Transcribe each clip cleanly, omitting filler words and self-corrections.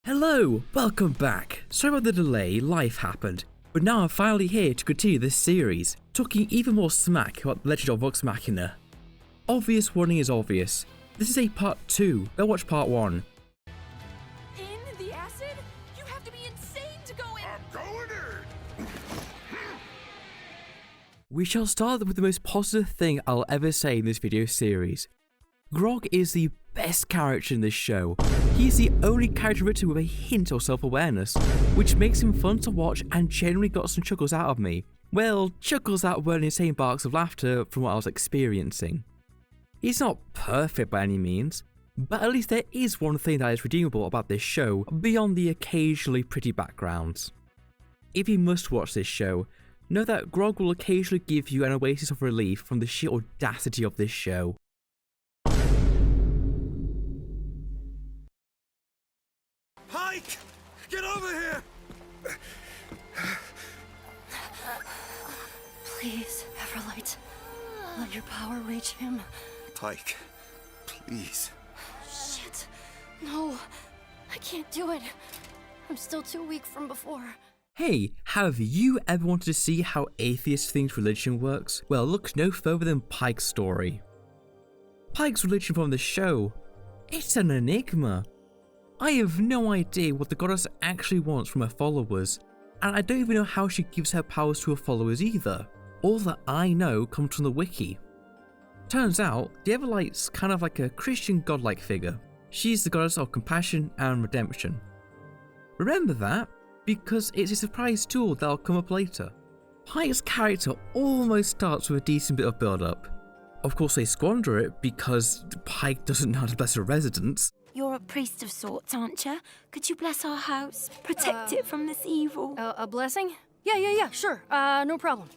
Hello, welcome back. Sorry about the delay, life happened, but now I'm finally here to continue this series, talking even more smack about Legend of Vox Machina. Obvious warning is obvious. This is a part 2, go watch part 1. In the acid? You have to be insane to go in! I'm going in! We shall start with the most positive thing I'll ever say in this video series. Grog is the best character in this show. He's the only character written with a hint of self-awareness, which makes him fun to watch and genuinely got some chuckles out of me. Well, chuckles that weren't insane barks of laughter from what I was experiencing. He's not perfect by any means, but at least there is one thing that is redeemable about this show beyond the occasionally pretty backgrounds. If you must watch this show, know that Grog will occasionally give you an oasis of relief from the sheer audacity of this show. Pike! Get over here! Please, Everlight, let your power reach him. Pike, please. Shit. No, I can't do it. I'm still too weak from before. Hey, have you ever wanted to see how atheists think religion works? Well, look no further than Pike's story. Pike's religion from the show, it's an enigma. I have no idea what the goddess actually wants from her followers, and I don't even know how she gives her powers to her followers either. All that I know comes from the wiki. Turns out, the Everlight's kind of like a Christian godlike figure. She's the goddess of compassion and redemption. Remember that, because it's a surprise tool that'll come up later. Pike's character almost starts with a decent bit of build-up. Of course they squander it because Pike doesn't know how to bless her residents. You're a priest of sorts, aren't you? Could you bless our house? Protect it from this evil? A blessing? Yeah, sure. No problem.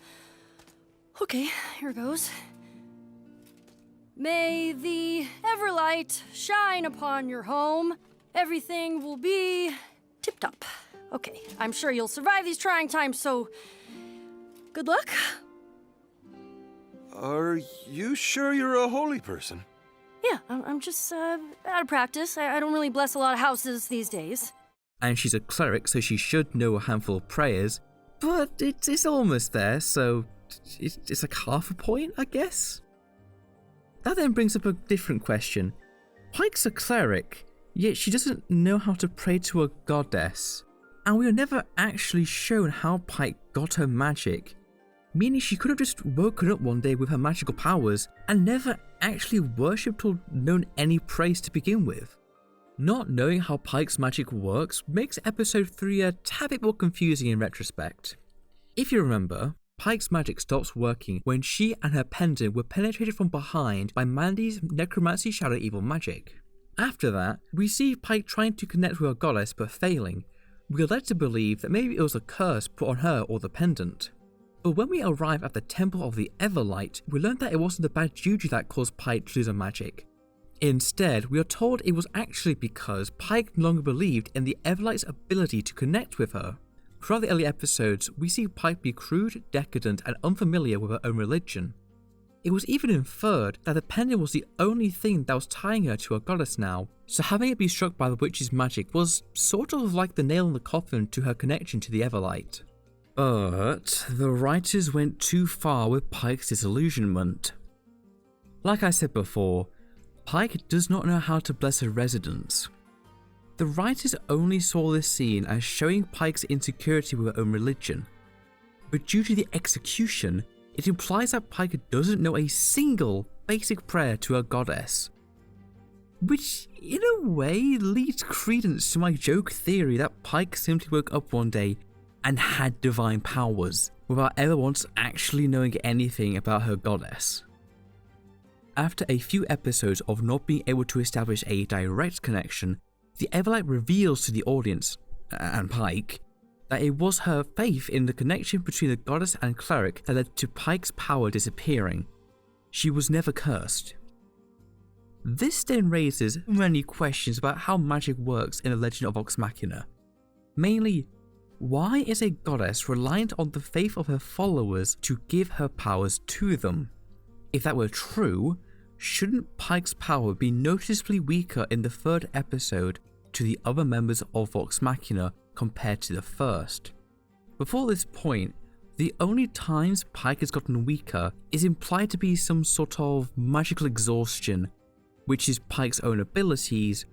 Okay, here goes. May the Everlight shine upon your home. Everything will be tip-top. Okay, I'm sure you'll survive these trying times, so good luck. Are you sure you're a holy person? Yeah, I'm just out of practice. I don't really bless a lot of houses these days. And she's a cleric, so she should know a handful of prayers, but it's almost there, so it's like half a point, I guess? That then brings up a different question. Pike's a cleric, yet she doesn't know how to pray to a goddess. And we are never actually shown how Pike got her magic, meaning she could have just woken up one day with her magical powers and never actually worshipped or known any praise to begin with. Not knowing how Pike's magic works makes episode 3 a tad bit more confusing in retrospect. If you remember, Pike's magic stops working when she and her pendant were penetrated from behind by Mandy's necromancy shadow evil magic. After that, we see Pike trying to connect with her goddess but failing. We are led to believe that maybe it was a curse put on her or the pendant. But when we arrive at the Temple of the Everlight, we learn that it wasn't the bad juju that caused Pike to lose her magic. Instead, we are told it was actually because Pike no longer believed in the Everlight's ability to connect with her. Throughout the early episodes, we see Pike be crude, decadent, and unfamiliar with her own religion. It was even inferred that the pendant was the only thing that was tying her to her goddess now, so having it be struck by the witch's magic was sort of like the nail in the coffin to her connection to the Everlight. But the writers went too far with Pike's disillusionment. Like I said before, Pike does not know how to bless her residents. The writers only saw this scene as showing Pike's insecurity with her own religion, but due to the execution, it implies that Pike doesn't know a single basic prayer to her goddess. Which, in a way, leads credence to my joke theory that Pike simply woke up one day and had divine powers, without ever once actually knowing anything about her goddess. After a few episodes of not being able to establish a direct connection, the Everlight reveals to the audience, and Pike, that it was her faith in the connection between the goddess and cleric that led to Pike's power disappearing. She was never cursed. This then raises many questions about how magic works in the Legend of Vox Machina. Mainly, why is a goddess reliant on the faith of her followers to give her powers to them? If that were true, shouldn't Pike's power be noticeably weaker in the 3rd episode to the other members of Vox Machina compared to the first. Before this point, the only times Pike has gotten weaker is implied to be some sort of magical exhaustion, which is Pike's own abilities,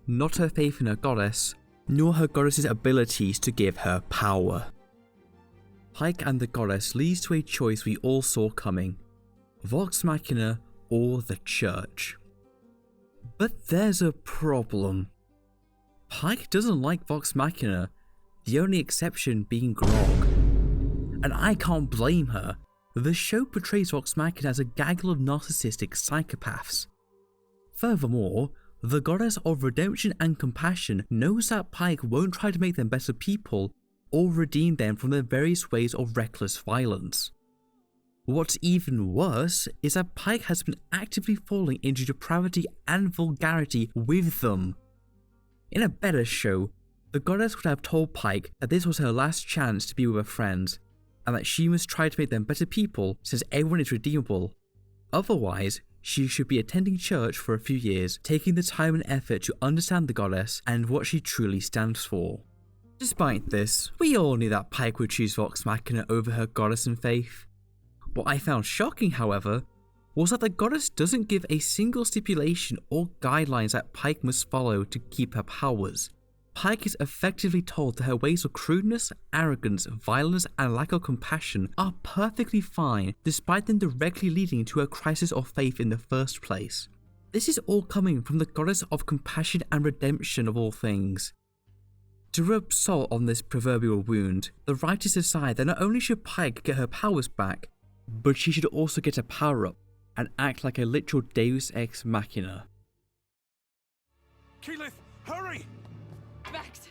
not her faith in her goddess, nor her goddess's abilities to give her power. Pike and the goddess leads to a choice we all saw coming: Vox Machina or the church. But there's a problem. Pike doesn't like Vox Machina, the only exception being Grog. And I can't blame her. The show portrays Vox Machina as a gaggle of narcissistic psychopaths. Furthermore, the goddess of redemption and compassion knows that Pike won't try to make them better people or redeem them from their various ways of reckless violence. What's even worse is that Pike has been actively falling into depravity and vulgarity with them. In a better show, the goddess would have told Pike that this was her last chance to be with her friends, and that she must try to make them better people since everyone is redeemable. Otherwise, she should be attending church for a few years, taking the time and effort to understand the goddess and what she truly stands for. Despite this, we all knew that Pike would choose Vox Machina over her goddess and faith. What I found shocking, however, was that the goddess doesn't give a single stipulation or guidelines that Pike must follow to keep her powers. Pike is effectively told that her ways of crudeness, arrogance, violence, and lack of compassion are perfectly fine, despite them directly leading to her crisis of faith in the first place. This is all coming from the goddess of compassion and redemption of all things. To rub salt on this proverbial wound, the writers decide that not only should Pike get her powers back, but she should also get a power-up and act like a literal deus ex machina. Keyleth, hurry! Vax,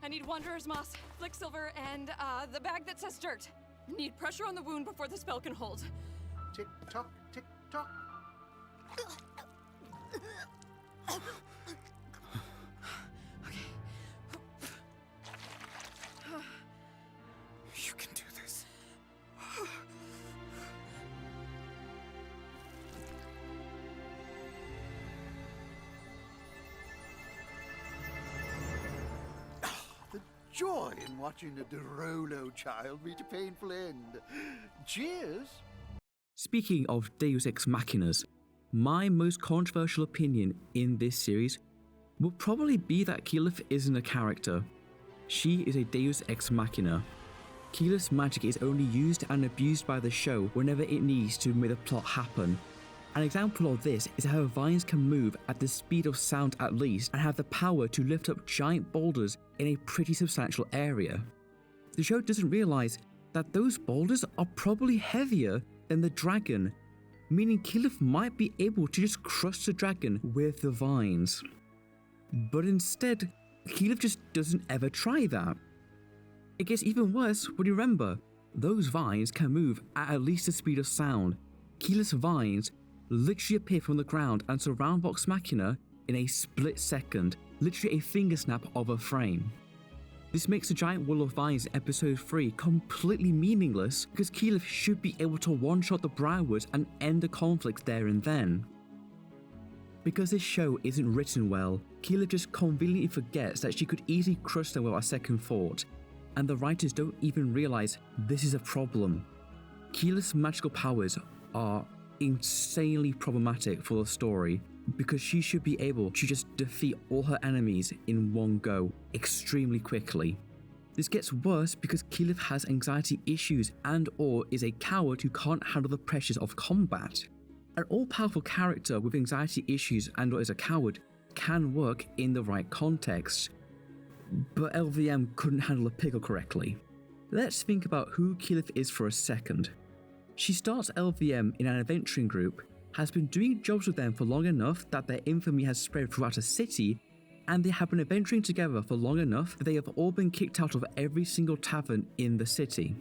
I need Wanderer's Moss, Flicksilver, and the bag that says dirt. Need pressure on the wound before the spell can hold. Tick tock, tick tock. You can do this. The joy in watching a Derolo child reach a painful end. Cheers! Speaking of deus ex machinas, my most controversial opinion in this series will probably be that Keyleth isn't a character. She is a deus ex machina. Keyleth's magic is only used and abused by the show whenever it needs to make the plot happen. An example of this is how her vines can move at the speed of sound at least and have the power to lift up giant boulders in a pretty substantial area. The show doesn't realise that those boulders are probably heavier than the dragon, meaning Keyleth might be able to just crush the dragon with the vines. But instead, Keyleth just doesn't ever try that. It gets even worse when you remember, those vines can move at least the speed of sound. Keyleth's vines literally appear from the ground and surround Vox Machina in a split second, literally a finger snap of a frame. This makes the giant wall of vines in episode 3 completely meaningless because Keyleth should be able to one-shot the Briarwoods and end the conflict there and then. Because this show isn't written well, Keyleth just conveniently forgets that she could easily crush them without a second thought, and the writers don't even realise this is a problem. Keyleth's magical powers are insanely problematic for the story because she should be able to just defeat all her enemies in one go extremely quickly. This gets worse because Keyleth has anxiety issues and or is a coward who can't handle the pressures of combat. An all-powerful character with anxiety issues and or is a coward can work in the right context, but LVM couldn't handle a pickle correctly. Let's think about who Keyleth is for a second. She starts LVM in an adventuring group, has been doing jobs with them for long enough that their infamy has spread throughout a city, and they have been adventuring together for long enough that they have all been kicked out of every single tavern in the city.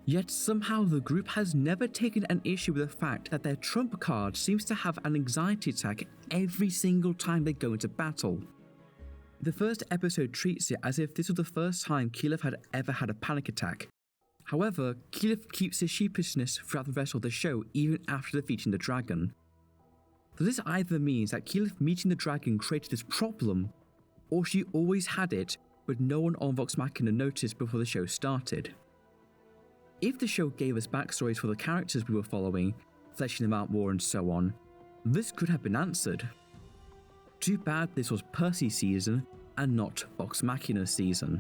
Yet somehow the group has never taken an issue with the fact that their trump card seems to have an anxiety attack every single time they go into battle. The first episode treats it as if this was the first time Keyleth had ever had a panic attack. However, Keyleth keeps his sheepishness throughout the rest of the show even after defeating the dragon. So this either means that Keyleth meeting the dragon created this problem, or she always had it, but no one on Vox Machina noticed before the show started. If the show gave us backstories for the characters we were following, fleshing them out more and so on, this could have been answered. Too bad this was Percy's season and not Vox Machina's season.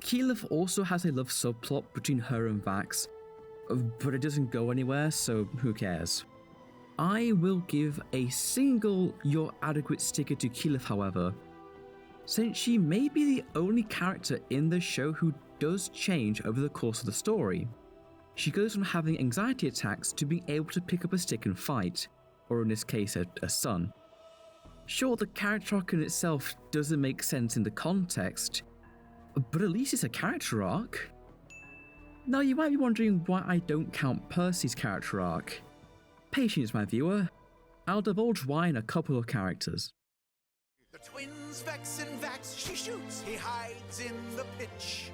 Keyleth also has a love subplot between her and Vax, but it doesn't go anywhere, so who cares. I will give a single "you're adequate" sticker to Keyleth, however, since she may be the only character in the show who does change over the course of the story. She goes from having anxiety attacks to being able to pick up a stick and fight, or in this case a son. Sure, the character arc in itself doesn't make sense in the context, but at least it's a character arc. Now you might be wondering why I don't count Percy's character arc. Patience, my viewer. I'll divulge why in a couple of characters. The twins, Vex and Vex, she shoots, he hides in the pitch.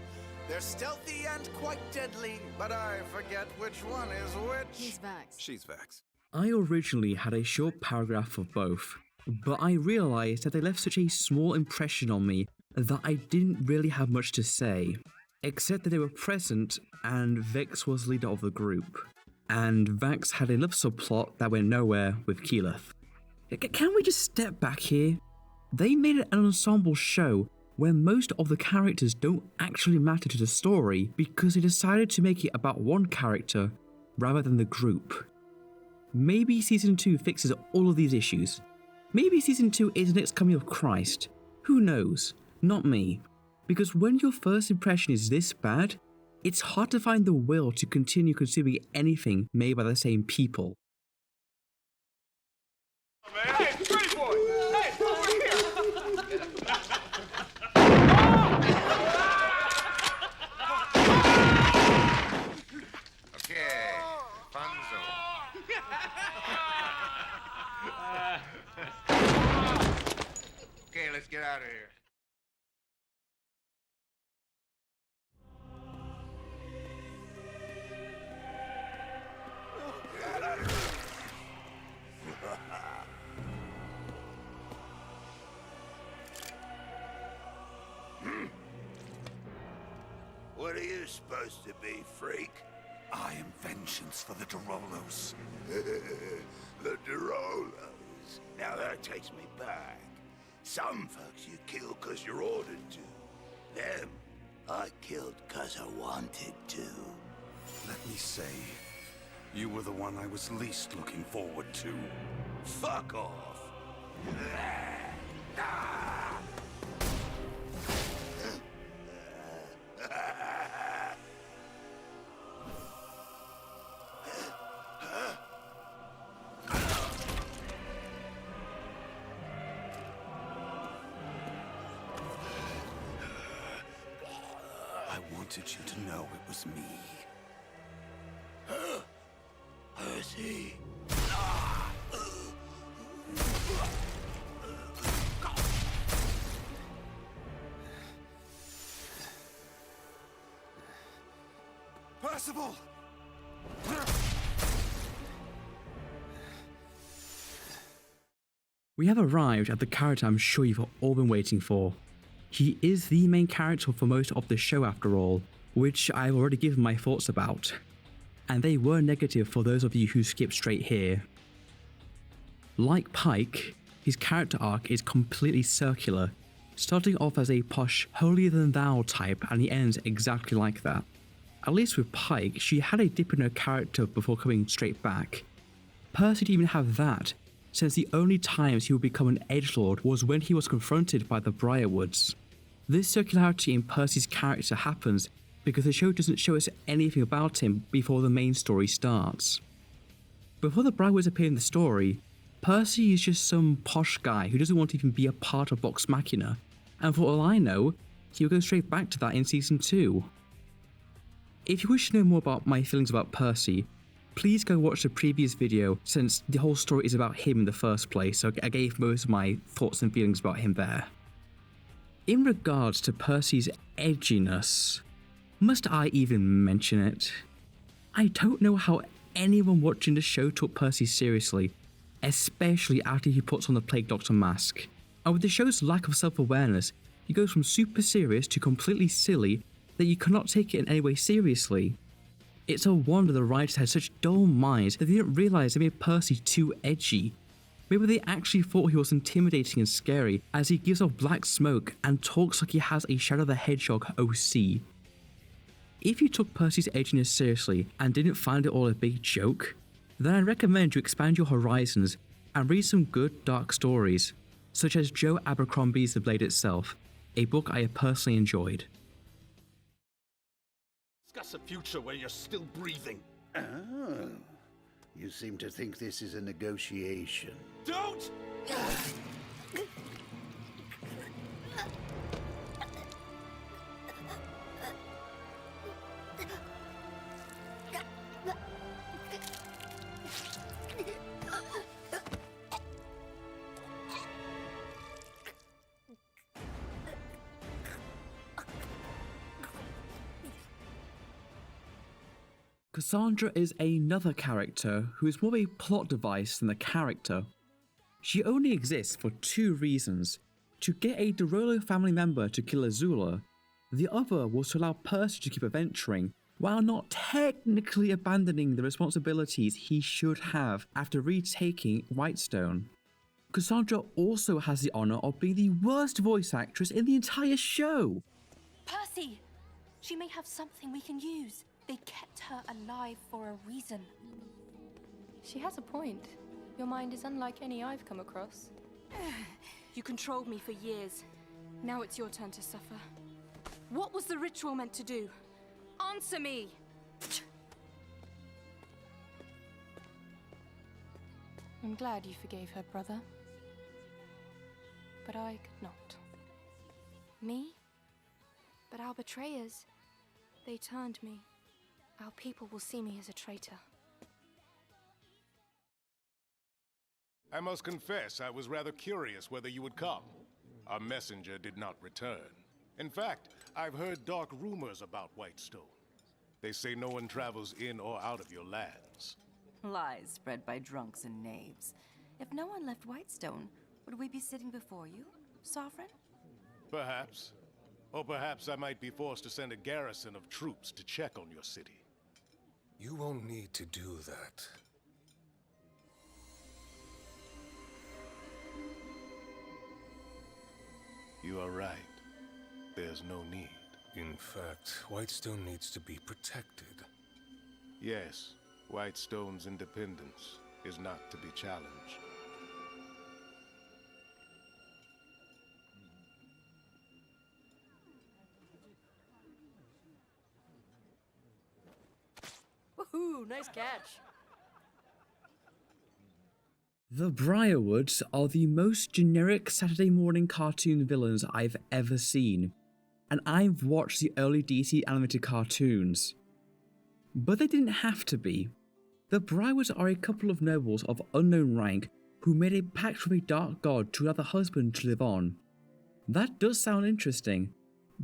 They're stealthy and quite deadly, but I forget which one is which. He's Vax. She's Vex. I originally had a short paragraph of both, but I realised that they left such a small impression on me that I didn't really have much to say, except that they were present and Vex was leader of the group, and Vax had a love subplot that went nowhere with Keyleth. Can we just step back here? They made it an ensemble show where most of the characters don't actually matter to the story because they decided to make it about one character rather than the group. Maybe Season 2 fixes all of these issues. Maybe Season 2 is the next coming of Christ. Who knows? Not me. Because when your first impression is this bad, it's hard to find the will to continue consuming anything made by the same people. Hey, pretty boy! Hey, over here! Okay, fun zone. Okay, let's get out of here. What are you supposed to be, freak? I am vengeance for the Durolos. The Durolos. Now that takes me back. Some folks you kill 'cause you're ordered to. Them, I killed 'cause I wanted to. Let me say, you were the one I was least looking forward to. Fuck off. I wanted you to know it was me. Percy. Percival! We have arrived at the character I'm sure you've all been waiting for. He is the main character for most of the show after all, which I've already given my thoughts about. And they were negative for those of you who skipped straight here. Like Pike, his character arc is completely circular, starting off as a posh, holier-than-thou type and he ends exactly like that. At least with Pike, she had a dip in her character before coming straight back. Percy didn't even have that, since the only times he would become an edgelord was when he was confronted by the Briarwoods. This circularity in Percy's character happens because the show doesn't show us anything about him before the main story starts. Before the Briarwoods appear in the story, Percy is just some posh guy who doesn't want to even be a part of Vox Machina, and for all I know, he will go straight back to that in Season 2. If you wish to know more about my feelings about Percy, please go watch the previous video since the whole story is about him in the first place, so I gave most of my thoughts and feelings about him there. In regards to Percy's edginess, must I even mention it? I don't know how anyone watching the show took Percy seriously, especially after he puts on the Plague Doctor mask. And with the show's lack of self-awareness, he goes from super serious to completely silly that you cannot take it in any way seriously. It's a wonder the writers had such dull minds that they didn't realise they made Percy too edgy. Maybe they actually thought he was intimidating and scary as he gives off black smoke and talks like he has a Shadow the Hedgehog OC. If you took Percy's edginess seriously and didn't find it all a big joke, then I recommend you expand your horizons and read some good dark stories, such as Joe Abercrombie's The Blade Itself, a book I have personally enjoyed. Discuss a future where you're still breathing. Oh, you seem to think this is a negotiation. Don't! Cassandra is another character who is more of a plot device than a character. She only exists for two reasons: to get a Dorolo family member to kill Azula. The other was to allow Percy to keep adventuring, while not technically abandoning the responsibilities he should have after retaking Whitestone. Cassandra also has the honour of being the worst voice actress in the entire show. Percy! She may have something we can use. They kept her alive for a reason. She has a point. Your mind is unlike any I've come across. You controlled me for years. Now it's your turn to suffer. What was the ritual meant to do? Answer me! I'm glad you forgave her, brother. But I could not. Me? But our betrayers, they turned me. Our people will see me as a traitor. I must confess, I was rather curious whether you would come. Our messenger did not return. In fact, I've heard dark rumors about Whitestone. They say no one travels in or out of your lands. Lies spread by drunks and knaves. If no one left Whitestone, would we be sitting before you, Sovereign? Perhaps. Or perhaps I might be forced to send a garrison of troops to check on your city. You won't need to do that. You are right. There's no need. In fact, Whitestone needs to be protected. Yes, Whitestone's independence is not to be challenged. Woohoo! Nice catch. The Briarwoods are the most generic Saturday morning cartoon villains I've ever seen, and I've watched the early DC animated cartoons. But they didn't have to be. The Briarwoods are a couple of nobles of unknown rank who made a pact with a dark god to allow the husband to live on. That does sound interesting,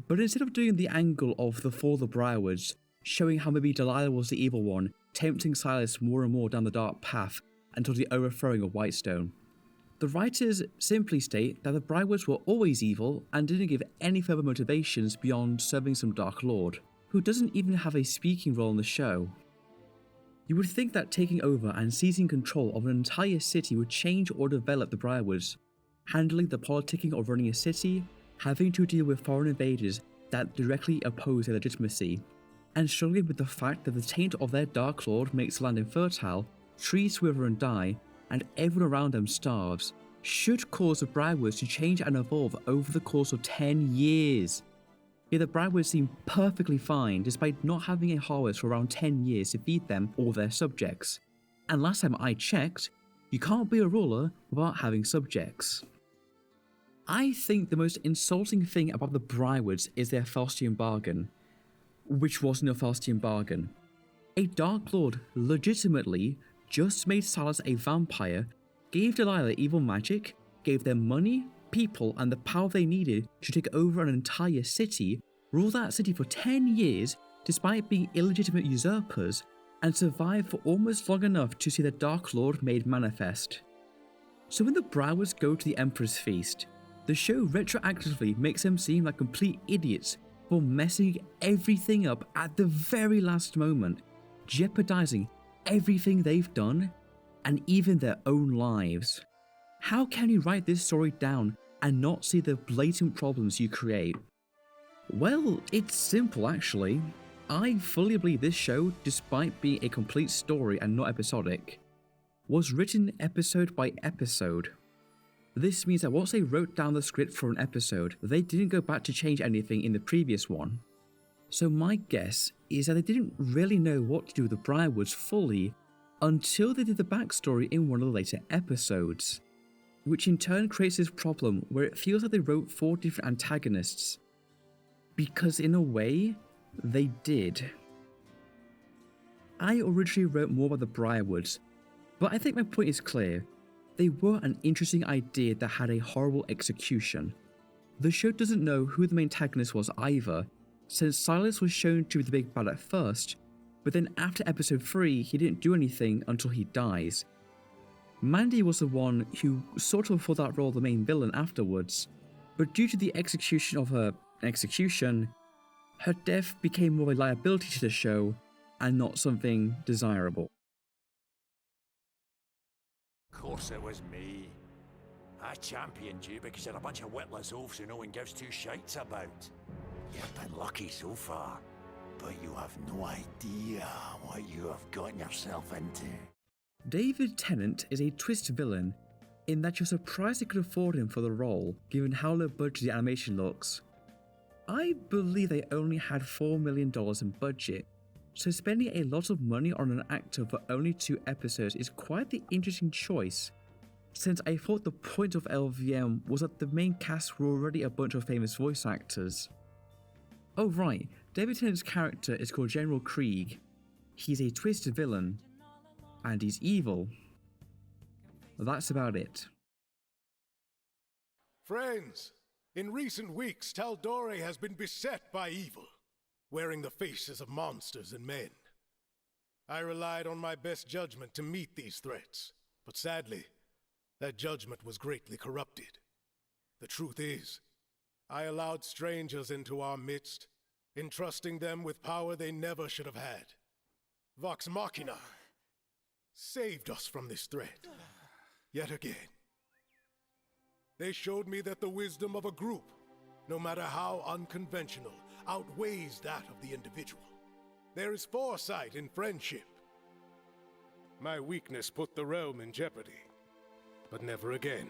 but instead of doing the angle of the fall of the Briarwoods, showing how maybe Delilah was the evil one, tempting Silas more and more down the dark path until the overthrowing of Whitestone, the writers simply state that the Briarwoods were always evil and didn't give any further motivations beyond serving some Dark Lord, who doesn't even have a speaking role in the show. You would think that taking over and seizing control of an entire city would change or develop the Briarwoods, handling the politicking of running a city, having to deal with foreign invaders that directly oppose their legitimacy, and struggling with the fact that the taint of their Dark Lord makes the land infertile, trees wither and die, and everyone around them starves, should cause the Briarwoods to change and evolve over the course of 10 years. Yet the Briarwoods seem perfectly fine despite not having a harvest for around 10 years to feed them or their subjects. And last time I checked, you can't be a ruler without having subjects. I think the most insulting thing about the Briarwoods is their Faustian bargain, which wasn't a Faustian bargain. A Dark Lord legitimately just made Silas a vampire, gave Delilah evil magic, gave them money, people, and the power they needed to take over an entire city, rule that city for 10 years despite being illegitimate usurpers, and survive for almost long enough to see the Dark Lord made manifest. So when the Briarwoods go to the Emperor's Feast, the show retroactively makes them seem like complete idiots for messing everything up at the very last moment, jeopardizing everything they've done, and even their own lives. How can you write this story down and not see the blatant problems you create? Well, it's simple actually. I fully believe this show, despite being a complete story and not episodic, was written episode by episode. This means that once they wrote down the script for an episode, they didn't go back to change anything in the previous one. So my guess is that they didn't really know what to do with the Briarwoods fully until they did the backstory in one of the later episodes, which in turn creates this problem where it feels like they wrote 4 different antagonists, because in a way, they did. I originally wrote more about the Briarwoods, but I think my point is clear. They were an interesting idea that had a horrible execution. The show doesn't know who the main antagonist was either, since Silas was shown to be the big bad at first, but then after episode 3 he didn't do anything until he dies. Mandy was the one who sort of fulfilled that role of the main villain afterwards, but due to the execution of her execution, her death became more a liability to the show and not something desirable. Of course it was me. I championed you because you're a bunch of witless oafs who no one gives 2 shites about. You've been lucky so far, but you have no idea what you have gotten yourself into. David Tennant is a twist villain in that you're surprised they could afford him for the role, given how low budget the animation looks. I believe they only had $4 million in budget, so spending a lot of money on an actor for only 2 episodes is quite the interesting choice, since I thought the point of LVM was that the main cast were already a bunch of famous voice actors. Oh right, David Tennant's character is called General Krieg. He's a twisted villain, and he's evil. That's about it. Friends, in recent weeks, Tal'Dorei has been beset by evil, wearing the faces of monsters and men. I relied on my best judgment to meet these threats, but sadly, that judgment was greatly corrupted. The truth is, I allowed strangers into our midst, entrusting them with power they never should have had. Vox Machina saved us from this threat, yet again. They showed me that the wisdom of a group, no matter how unconventional, outweighs that of the individual. There is foresight in friendship. My weakness put the realm in jeopardy, but never again.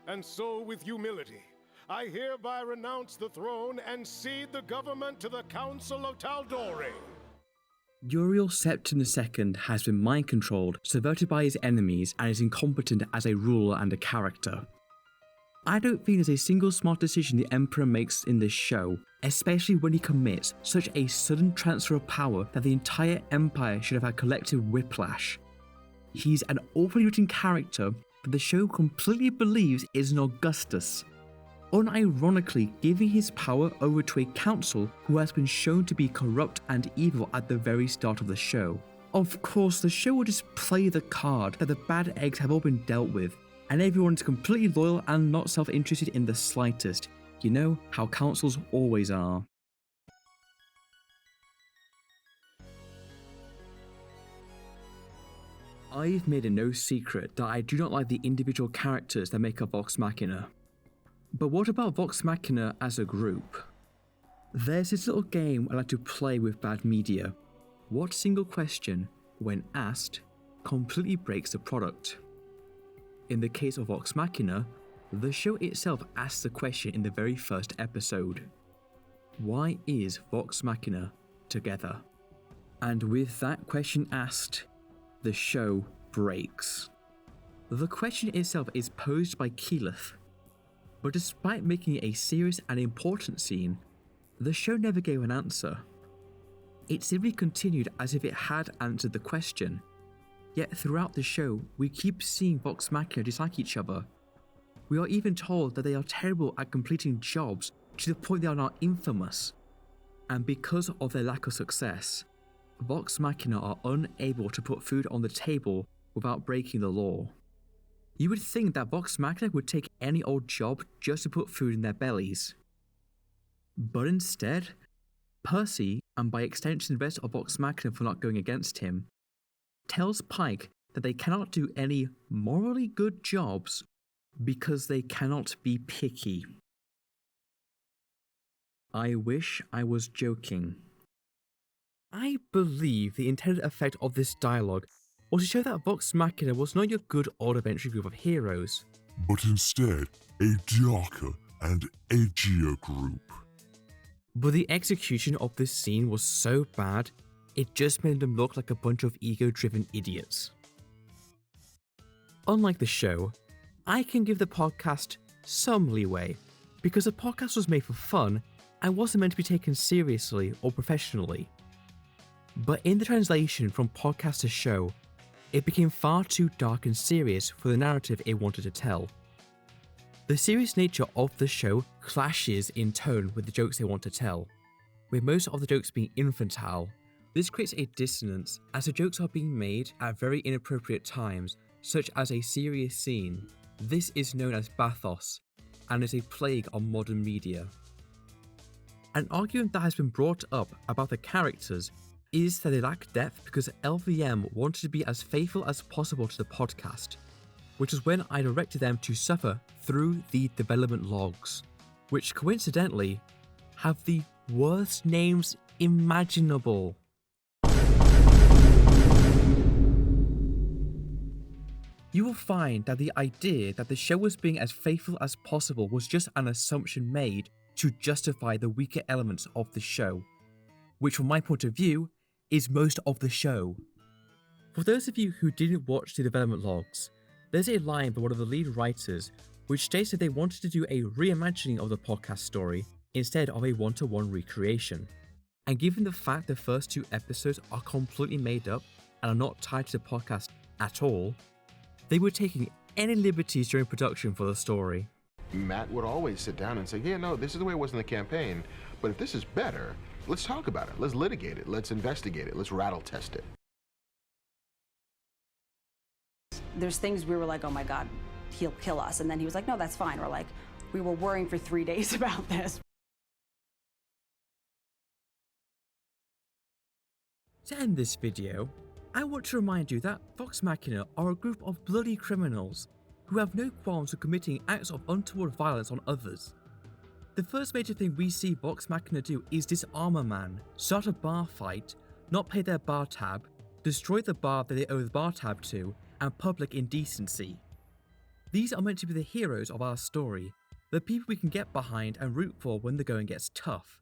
And so, with humility, I hereby renounce the throne and cede the government to the Council of Tal'Dorei. Uriel Septon II has been mind-controlled, subverted by his enemies, and is incompetent as a ruler and a character. I don't think there's a single smart decision the Emperor makes in this show, especially when he commits such a sudden transfer of power that the entire Empire should have had collective whiplash. He's an awfully written character that the show completely believes is an Augustus, unironically giving his power over to a council who has been shown to be corrupt and evil at the very start of the show. Of course, the show will just play the card that the bad eggs have all been dealt with, and everyone is completely loyal and not self-interested in the slightest. You know how councils always are. I've made it no secret that I do not like the individual characters that make up Vox Machina. But what about Vox Machina as a group? There's this little game I like to play with bad media. What single question, when asked, completely breaks the product? In the case of Vox Machina, the show itself asks the question in the very first episode. Why is Vox Machina together? And with that question asked, the show breaks. The question itself is posed by Keyleth, but despite making it a serious and important scene, the show never gave an answer. It simply continued as if it had answered the question. Yet throughout the show, we keep seeing Vox Machina dislike each other. We are even told that they are terrible at completing jobs to the point they are now infamous. And because of their lack of success, Vox Machina are unable to put food on the table without breaking the law. You would think that Vox Machina would take any old job just to put food in their bellies. But instead, Percy, and by extension the rest of Vox Machina for not going against him, tells Pike that they cannot do any morally good jobs because they cannot be picky. I wish I was joking. I believe the intended effect of this dialogue was to show that Vox Machina was not your good old adventure group of heroes, but instead a darker and edgier group. But the execution of this scene was so bad, it just made them look like a bunch of ego-driven idiots. Unlike the show, I can give the podcast some leeway, because the podcast was made for fun and wasn't meant to be taken seriously or professionally. But in the translation from podcast to show, it became far too dark and serious for the narrative it wanted to tell. The serious nature of the show clashes in tone with the jokes they want to tell, with most of the jokes being infantile. This creates a dissonance as the jokes are being made at very inappropriate times, such as a serious scene. This is known as bathos, and is a plague on modern media. An argument that has been brought up about the characters is that they lack depth because LVM wanted to be as faithful as possible to the podcast, which is when I directed them to suffer through the development logs, which coincidentally have the worst names imaginable. You will find that the idea that the show was being as faithful as possible was just an assumption made to justify the weaker elements of the show, which from my point of view is most of the show. For those of you who didn't watch the development logs, there's a line by one of the lead writers which states that they wanted to do a reimagining of the podcast story instead of a one-to-one recreation. And given the fact the first 2 episodes are completely made up and are not tied to the podcast at all, they were taking any liberties during production for the story. Matt would always sit down and say, yeah, no, this is the way it was in the campaign, but if this is better, let's talk about it, let's litigate it, let's investigate it, let's rattle test it. There's things we were like, oh my God, he'll kill us. And then he was like, no, that's fine. We're like, we were worrying for 3 days about this. To end this video, I want to remind you that Vox Machina are a group of bloody criminals who have no qualms with committing acts of untoward violence on others. The first major thing we see Vox Machina do is disarm a man, start a bar fight, not pay their bar tab, destroy the bar that they owe the bar tab to, and public indecency. These are meant to be the heroes of our story, the people we can get behind and root for when the going gets tough.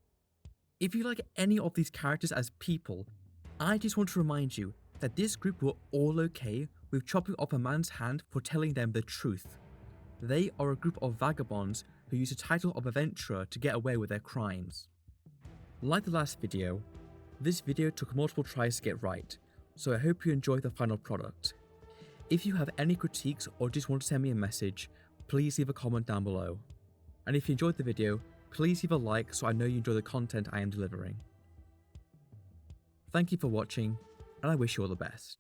If you like any of these characters as people, I just want to remind you that this group were all okay with chopping off a man's hand for telling them the truth. They are a group of vagabonds who use the title of adventurer to get away with their crimes. Like the last video, this video took multiple tries to get right, so I hope you enjoy the final product. If you have any critiques or just want to send me a message, please leave a comment down below. And if you enjoyed the video, please leave a like so I know you enjoy the content I am delivering. Thank you for watching, and I wish you all the best.